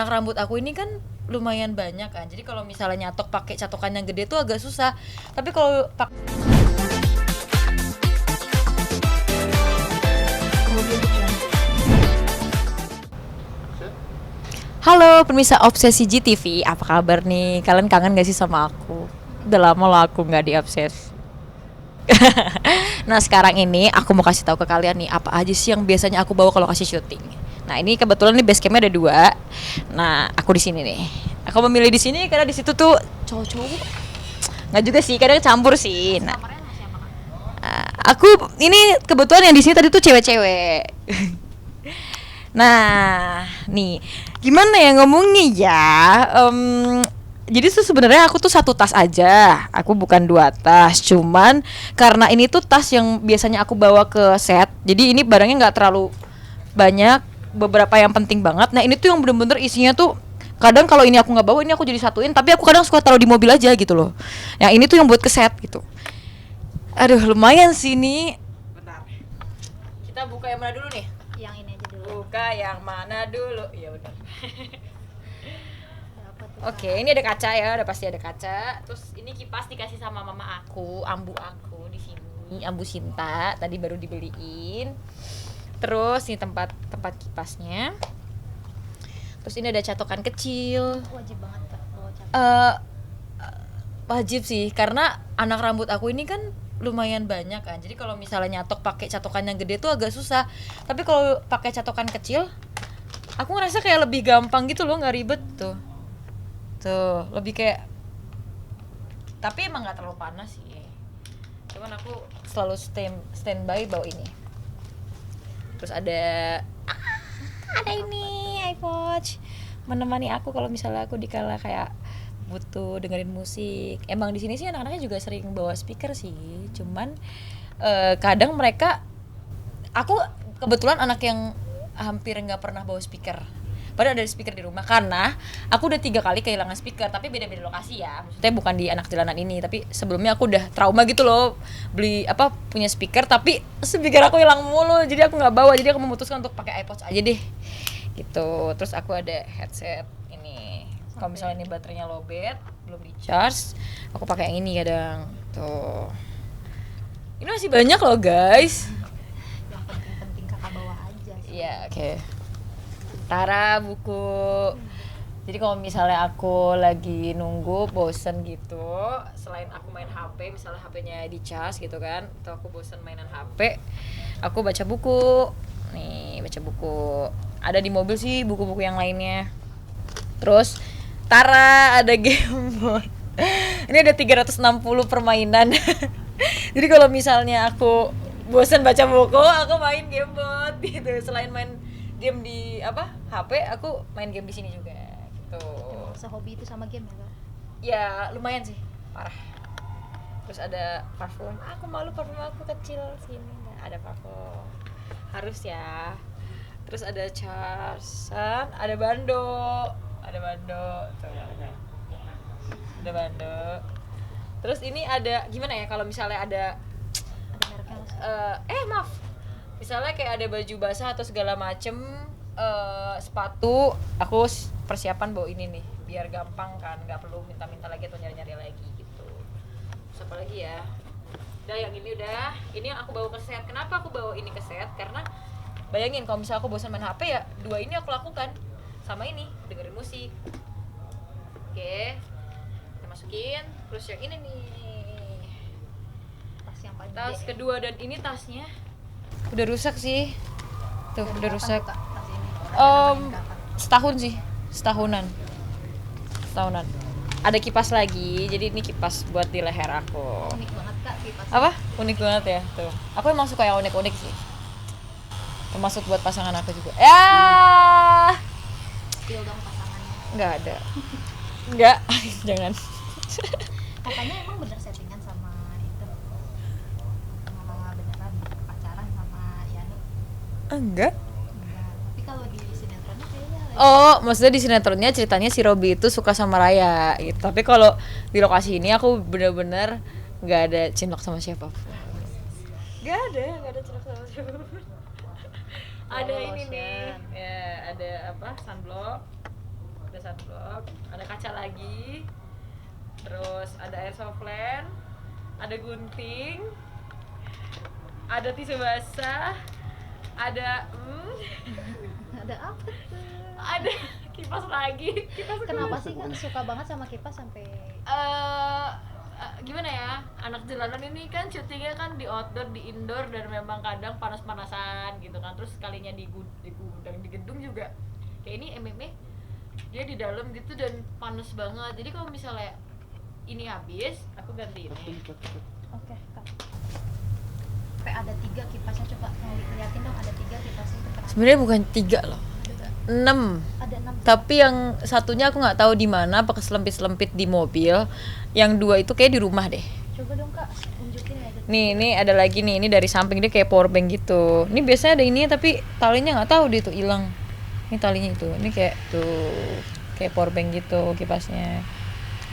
anak rambut aku ini kan lumayan banyak kan. Jadi kalau misalnya nyatok pakai catokan yang gede tuh agak susah. Tapi kalau Halo pemirsa Obsesi GTV, apa kabar nih? Kalian kangen gak sih sama aku? Udah lama lah aku nggak diobses. Nah sekarang ini aku mau kasih tahu ke kalian nih apa aja sih yang biasanya aku bawa kalau kasih syuting. Nah ini kebetulan nih base campnya ada 2. Nah aku di sini nih. Aku memilih di sini karena di situ tuh cowok-cowok. Nggak juga sih, kadang campur sih. Nah, aku ini kebetulan yang di sini tadi tuh cewek-cewek. Nah, nih gimana ya ngomongnya ya? Jadi tuh sebenarnya aku tuh satu tas aja. Aku bukan 2 tas. Cuman karena ini tuh tas yang biasanya aku bawa ke set. Jadi ini barangnya nggak terlalu banyak. Beberapa yang penting banget. Nah ini tuh yang bener-bener isinya tuh. Kadang kalau ini aku nggak bawa, ini aku jadi satuin. Tapi aku kadang suka taruh di mobil aja gitu loh. Yang ini tuh yang buat ke set gitu. Aduh lumayan sih ini. Bentar. Kita buka yang mana dulu nih? Yang ini aja dulu. Buka yang mana dulu? Ya udah. Oke, ini ada kaca ya, udah pasti ada kaca. Terus ini kipas dikasih sama mama aku, ambu aku di sini, ambu Sinta, tadi baru dibeliin. Terus ini tempat kipasnya. Terus ini ada catokan kecil. Wajib banget Kak bawa cat. Wajib sih, karena anak rambut aku ini kan lumayan banyak kan. Jadi kalau misalnya nyatok pakai catokan yang gede tuh agak susah. Tapi kalau pakai catokan kecil, aku ngerasa kayak lebih gampang gitu loh, nggak ribet tuh. Tuh, lebih kayak, tapi emang nggak terlalu panas sih. Cuman aku selalu standby bawa ini. Terus ada ini iPod menemani aku kalau misalnya aku dikala kayak butuh dengerin musik. Emang di sini sih anak-anaknya juga sering bawa speaker sih. Cuman kadang mereka, aku kebetulan anak yang hampir nggak pernah bawa speaker. Padahal ada speaker di rumah karena aku udah 3 kali kehilangan speaker, tapi beda-beda lokasi ya. Maksudnya bukan di anak jalanan ini, tapi sebelumnya aku udah trauma gitu loh, beli punya speaker tapi speaker aku hilang mulu, jadi aku nggak bawa. Jadi aku memutuskan untuk pakai iPod aja deh gitu. Terus aku ada headset ini. Kalau misalnya ini baterainya lowbat, belum di charge, aku pakai yang ini kadang. Tuh. Ini masih banyak loh guys. Yang penting-penting Kakak bawa aja sih. Iya, oke. Tara buku. Jadi kalau misalnya aku lagi nunggu bosen gitu, selain aku main HP, misalnya HP-nya di cas gitu kan, atau aku bosen mainan HP, aku baca buku. Nih, baca buku. Ada di mobil sih buku-buku yang lainnya. Terus Tara ada Gamebot. Ini ada 360 permainan. Jadi kalau misalnya aku bosen baca buku, aku main Gamebot gitu. Selain main game di HP, aku main game di sini juga gitu. Sehobi itu sama game ya Kak? Ya lumayan sih, parah. Terus ada parfum. Aku malu parfum aku kecil sini nggak ada parfum. Harus ya. Terus ada charsan, ada bando tuh. Ada bando. Terus ini ada gimana ya kalau misalnya ada Mereknya maaf. Misalnya kayak ada baju basah atau segala macem, sepatu, aku persiapan bawa ini nih biar gampang kan, nggak perlu minta-minta lagi atau nyari-nyari lagi gitu. Terus apa lagi ya? Udah yang ini udah, ini yang aku bawa ke set. Kenapa aku bawa ini ke set? Karena bayangin kalau misalnya aku bosan main HP ya 2 ini aku lakukan sama ini dengerin musik. Oke, kita masukin. Terus yang ini nih tas yang paling tas gede. kedua, dan ini tasnya udah rusak sih. Tuh, Dari udah kapan rusak. tuh, Kak, tas ini? Ada namanya kapan? Setahun sih, setahunan. Ada kipas lagi, jadi ini kipas buat di leher aku. Unik banget Kak kipasnya. Apa? Unik banget ya, tuh. Aku emang suka yang unik-unik sih. Termasuk buat pasangan aku juga. Ya, Spill dong pasangannya. nggak ada. Nggak, jangan. Katanya emang bener settingan sama itu, sama beneran pacaran sama Yani? Enggak. Enggak. Tapi kalau di sinetronnya kayaknya lagi. Oh, maksudnya di sinetronnya ceritanya si Robby itu suka sama Raya gitu. Tapi kalau di lokasi ini aku bener-bener nggak ada cinlok sama siapapun. Nggak ada cinlok sama siapapun. Ada ini nih, ya ada sunblock. ada sunblock, ada kaca lagi, terus ada airsoft lens, ada gunting, ada tisu basah, ada Ada apa tuh? ada kipas lagi, kipas Kenapa sih kan suka banget sama kipas sampai gimana ya, anak jalanan ini kan syutingnya kan di outdoor, di indoor, dan memang kadang panas-panasan gitu kan. Terus sekalinya di gudang, di gedung juga kayak ini MMA dia di dalam gitu dan panas banget. Jadi kalau misalnya ini habis aku ganti ini. Oke, Kak. Sampai ada 3 kipasnya, coba mau dilihatin dong, ada 3 kipasnya itu kenapa? Sebenarnya bukan 3 loh, Ada 6. ada 6. Tapi yang satunya aku nggak tahu di mana, apa keselempit-selempit di mobil. Yang 2 itu kayak di rumah deh. Coba dong Kak, tunjukin ya. Nih, ini ada lagi nih, ini dari samping dia kayak power bank gitu. Ini biasanya ada ini tapi talinya nggak tahu dia tuh hilang. Ini talinya itu, ini kayak tuh kayak power bank gitu kipasnya.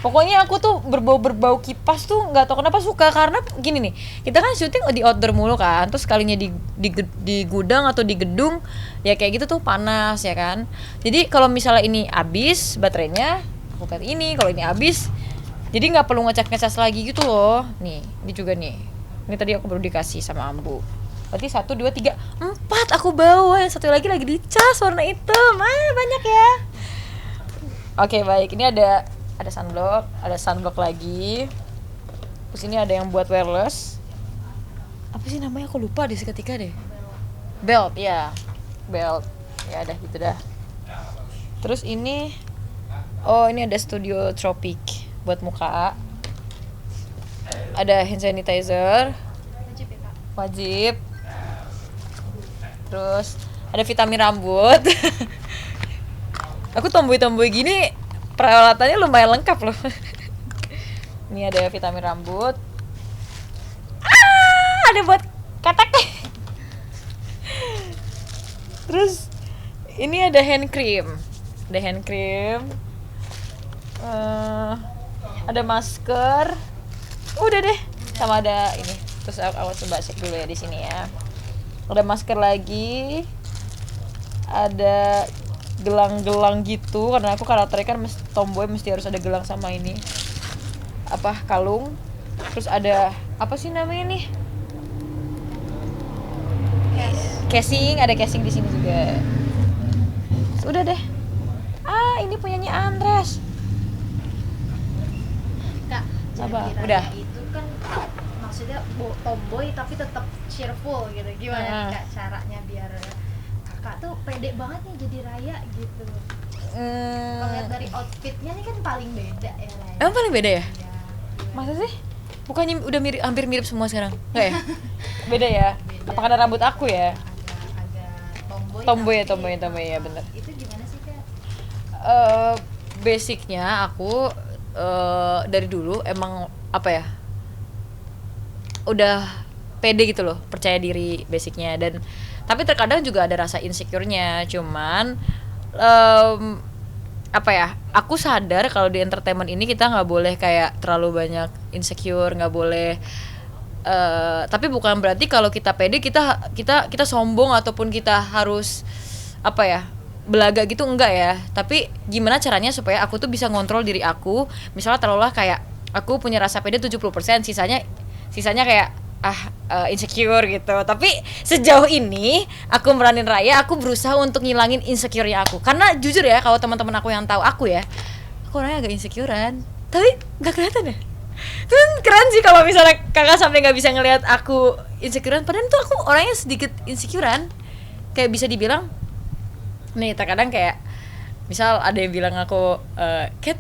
Pokoknya aku tuh berbau kipas tuh nggak tahu kenapa suka, karena gini nih, kita kan syuting di outdoor mulu kan, terus kalinya di gudang atau di gedung ya kayak gitu tuh panas ya kan. Jadi kalau misalnya ini habis baterainya, aku ganti ini. Kalau ini habis, jadi nggak perlu ngecas lagi gitu loh. Nih, ini juga nih. Ini tadi aku baru dikasih sama Ambu. Berarti 1, 2, 3, 4 aku bawa. Yang satu lagi dicas warna hitam. Banyak ya. Oke, baik. Ini ada sunblock lagi. Terus ini ada yang buat wireless. Apa sih namanya? Aku lupa deh seketika deh. Belt ya. Belt. Ya udah gitu dah. Terus ini ini ada Studio Tropic buat muka. Ada hand sanitizer. Wajib ya Kak. Wajib. Terus ada vitamin rambut. Aku tomboy gini peralatannya lumayan lengkap loh. Ini ada vitamin rambut. Ada buat ketek. Terus ini ada hand cream. Ada masker. Udah deh. Sama ada ini. Terus aku coba cek dulu ya di sini ya. Ada masker lagi. Ada gelang-gelang gitu, karena aku karakternya kan tomboy, mesti harus ada gelang sama ini kalung. Terus ada apa sih namanya nih, casing, ada casing di sini juga. Terus udah deh. Ini punyanya Andres. Kak, Apa? Jadi Udah. Raya itu kan maksudnya tomboy tapi tetap cheerful gitu. Gimana nih Kak caranya biar Kakak tuh pede banget nih jadi Raya gitu? Kalau lihat dari outfitnya nih kan paling beda ya Raya. Emang paling beda ya? Iya. Masa sih? Bukannya udah hampir mirip semua sekarang? Enggak ya? Beda ya? Beda. Apa karena rambut aku ya? Agak Tomboy tapi ya bener. Itu gimana sih Kak? Basicnya aku dari dulu emang apa ya, udah pede gitu loh, percaya diri basicnya. Dan tapi terkadang juga ada rasa insecure-nya. Cuman apa ya, aku sadar kalau di entertainment ini kita nggak boleh kayak terlalu banyak insecure, nggak boleh. Tapi bukan berarti kalau kita pede kita sombong ataupun kita harus apa ya, belaga gitu, enggak ya. Tapi gimana caranya supaya aku tuh bisa ngontrol diri aku. Misalnya taruhlah kayak aku punya rasa pede 70%, sisanya kayak insecure gitu. Tapi sejauh ini aku meranin Raya, aku berusaha untuk ngilangin insecure-nya aku. Karena jujur ya, kalau teman-teman aku yang tahu aku ya, aku orangnya agak insecurean. Tapi nggak kelihatan ya. Itu kan keren sih kalau misalnya kakak sampai nggak bisa ngelihat aku insecurean. Padahal tuh aku orangnya sedikit insecurean. Kayak bisa dibilang nih, terkadang kayak misal ada yang bilang aku, Kat,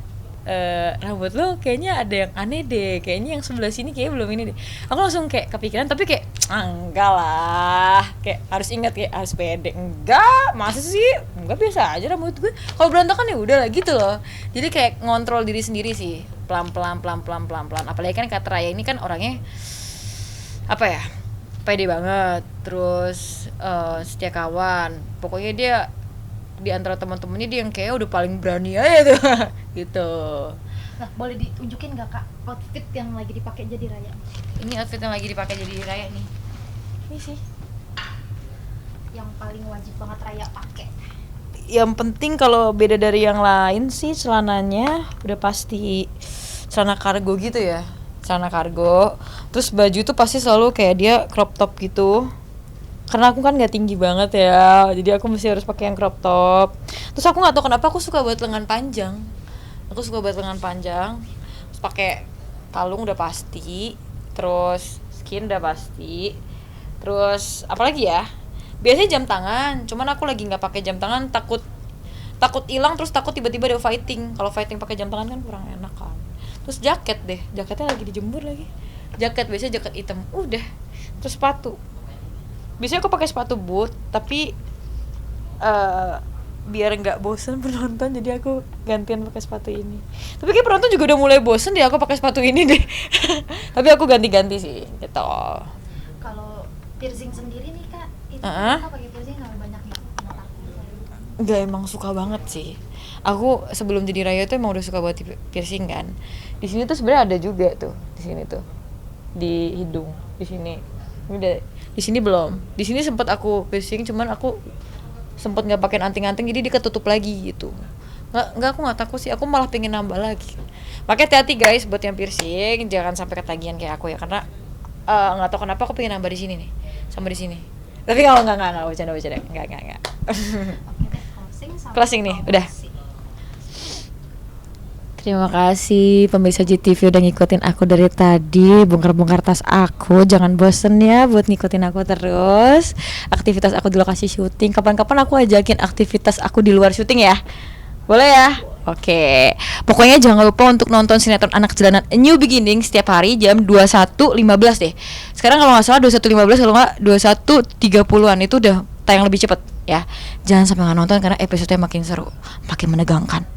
rambut lo kayaknya ada yang aneh deh, kayaknya yang sebelah sini kayaknya belum ini deh. Aku langsung kayak kepikiran, tapi kayak enggak lah, kayak harus ingat, kayak harus pede. Enggak, masa sih? Enggak, biasa aja rambut gue. Kalau berantakan ya udah lah gitu loh. Jadi kayak ngontrol diri sendiri sih, pelan-pelan. Apalagi kan Kak Raya ini kan orangnya apa ya, pede banget, terus setia kawan. Pokoknya dia di antara teman-temannya dia yang kayak udah paling berani aja tuh. Gitu. Nah, boleh ditunjukin nggak Kak outfit yang lagi dipakai jadi Raya? Ini outfit yang lagi dipakai jadi Raya nih. Ini sih Yang paling wajib banget Raya pakai. yang penting kalau beda dari yang lain sih celananya udah pasti celana kargo gitu ya, celana kargo. Terus baju tuh pasti selalu kayak dia crop top gitu. Karena aku kan nggak tinggi banget ya, jadi aku mesti harus pakai yang crop top. Terus aku nggak tahu kenapa aku suka buat lengan panjang. Aku suka buat lengan panjang. Terus pakai kalung udah pasti. Terus skin udah pasti. Terus apalagi ya? Biasanya jam tangan. Cuman aku lagi nggak pakai jam tangan, takut hilang, terus takut tiba-tiba ada fighting. Kalau fighting pakai jam tangan kan kurang enak kan. Terus jaket deh, jaketnya lagi dijemur lagi. Jaket biasanya jaket hitam. Udah. Terus sepatu. Biasanya aku pakai sepatu boot, tapi biar nggak bosen penonton, jadi aku gantian pakai sepatu ini. Tapi kayak penonton juga udah mulai bosen deh aku pakai sepatu ini deh. Tapi aku ganti-ganti sih, gitu. Kalau piercing sendiri nih kak, itu Uh-uh. kakak pakai piercing nggak banyak yang takut? Nggak, emang suka banget sih. Aku sebelum jadi Raya tuh emang udah suka buat piercing kan. Di sini tuh sebenarnya ada juga tuh, di sini tuh, di hidung, di sini. Udah, di sini belum. Di sini sempat aku piercing, cuman aku sempat nggak pakai anting-anting, jadi dia ketutup lagi gitu. Nggak, aku nggak takut sih. Aku malah pengen nambah lagi. Makanya hati-hati guys buat yang piercing, jangan sampai ketagihan kayak aku ya, karena nggak tahu kenapa aku pengen nambah di sini nih, sama di sini. Tapi kalau nggak bercanda, nggak. Oke deh, Closing nih, udah. Terima kasih pemirsa JTV udah ngikutin aku dari tadi, bongkar-bongkar tas aku. Jangan bosen ya buat ngikutin aku terus. Aktivitas aku di lokasi syuting. Kapan-kapan aku ajakin aktivitas aku di luar syuting ya. Boleh ya? Oke. Pokoknya jangan lupa untuk nonton sinetron Anak Jalanan A New Beginning setiap hari jam 21.15 deh. Sekarang kalau nggak salah 21.15, kalau nggak 21.30-an itu udah tayang lebih cepet ya. Jangan sampai nggak nonton karena episodenya makin seru, makin menegangkan.